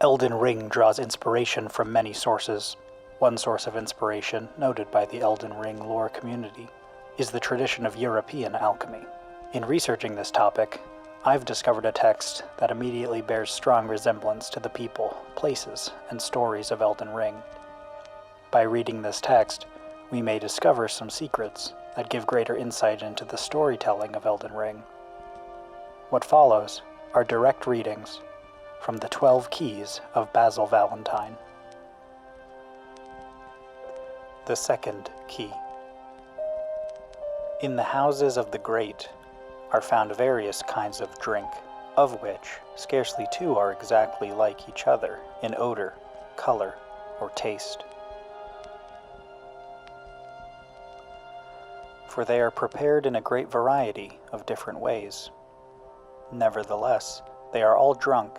Elden Ring draws inspiration from many sources. One source of inspiration, noted by the Elden Ring lore community, is the tradition of European alchemy. In researching this topic, I've discovered a text that immediately bears strong resemblance to the people, places, and stories of Elden Ring. By reading this text, we may discover some secrets that give greater insight into the storytelling of Elden Ring. What follows are direct readings from the 12 Keys of Basil Valentine. The second key. In the houses of the great are found various kinds of drink, of which scarcely two are exactly like each other in odor, color, or taste. For they are prepared in a great variety of different ways. Nevertheless, they are all drunk,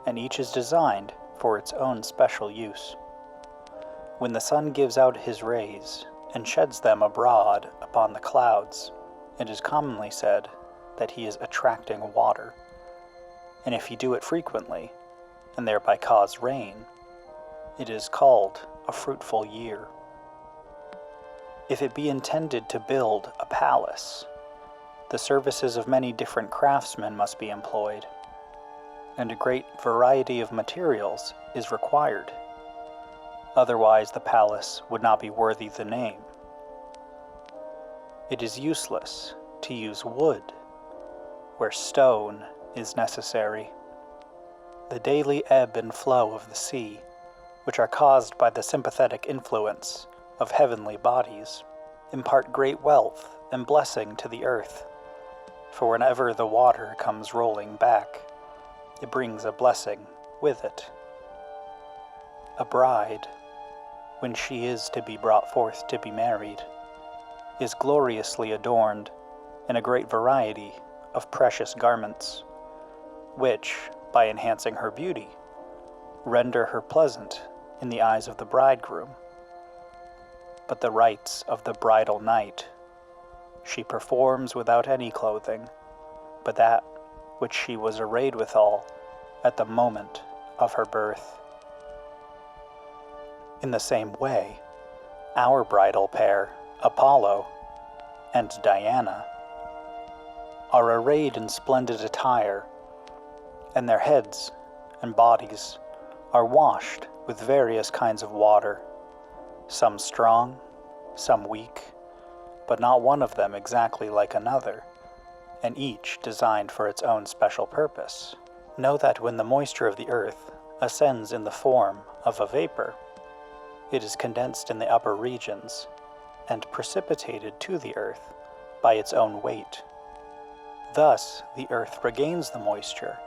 and each is designed for its own special use. When the sun gives out his rays and sheds them abroad upon the clouds, it is commonly said that he is attracting water, and if he do it frequently, and thereby cause rain, it is called a fruitful year. If it be intended to build a palace, the services of many different craftsmen must be employed, and a great variety of materials is required. Otherwise the palace would not be worthy the name. It is useless to use wood where stone is necessary. The daily ebb and flow of the sea, which are caused by the sympathetic influence of heavenly bodies, impart great wealth and blessing to the earth, for whenever the water comes rolling back, it brings a blessing with it. A bride, when she is to be brought forth to be married, is gloriously adorned in a great variety of precious garments, which, by enhancing her beauty, render her pleasant in the eyes of the bridegroom. But the rites of the bridal night she performs without any clothing, but that which she was arrayed withal at the moment of her birth. In the same way, our bridal pair, Apollo and Diana, are arrayed in splendid attire, and their heads and bodies are washed with various kinds of water, some strong, some weak, but not one of them exactly like another, and each designed for its own special purpose. Know that when the moisture of the earth ascends in the form of a vapor, it is condensed in the upper regions and precipitated to the earth by its own weight. Thus the earth regains the moisture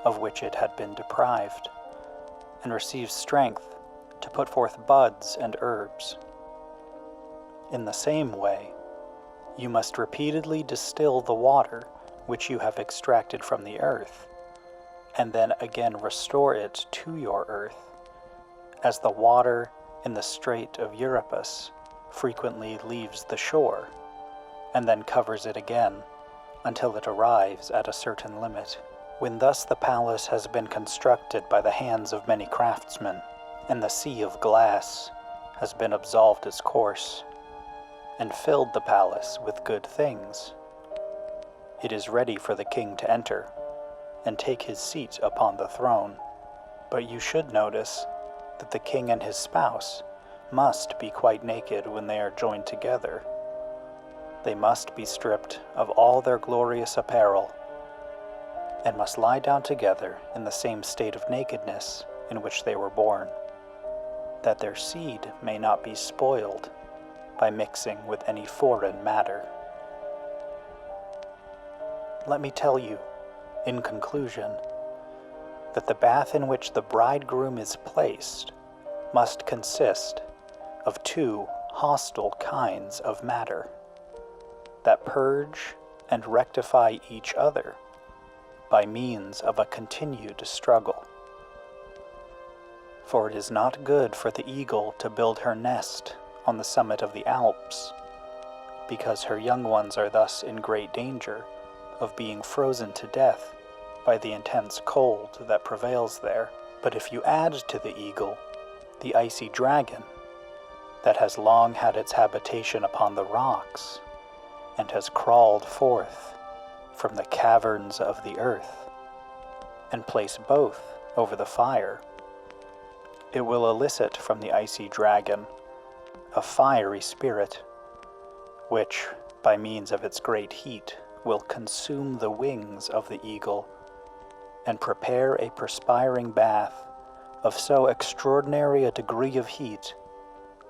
of which it had been deprived, and receives strength to put forth buds and herbs. In the same way, you must repeatedly distill the water which you have extracted from the earth, and then again restore it to your earth, as the water in the Strait of Euripus frequently leaves the shore, and then covers it again until it arrives at a certain limit. When thus the palace has been constructed by the hands of many craftsmen, and the sea of glass has been absolved its course, and filled the palace with good things, it is ready for the king to enter and take his seat upon the throne. But you should notice that the king and his spouse must be quite naked when they are joined together. They must be stripped of all their glorious apparel, and must lie down together in the same state of nakedness in which they were born, that their seed may not be spoiled by mixing with any foreign matter. Let me tell you, in conclusion, that the bath in which the bridegroom is placed must consist of two hostile kinds of matter that purge and rectify each other by means of a continued struggle. For it is not good for the eagle to build her nest on the summit of the Alps, because her young ones are thus in great danger of being frozen to death by the intense cold that prevails there. But if you add to the eagle the icy dragon that has long had its habitation upon the rocks and has crawled forth from the caverns of the earth, and place both over the fire, it will elicit from the icy dragon a fiery spirit, which, by means of its great heat, will consume the wings of the eagle and prepare a perspiring bath of so extraordinary a degree of heat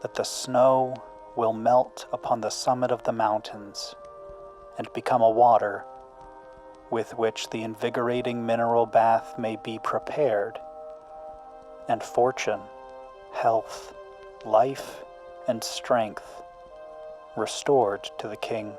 that the snow will melt upon the summit of the mountains and become a water with which the invigorating mineral bath may be prepared, and fortune, health, life, and strength restored to the king.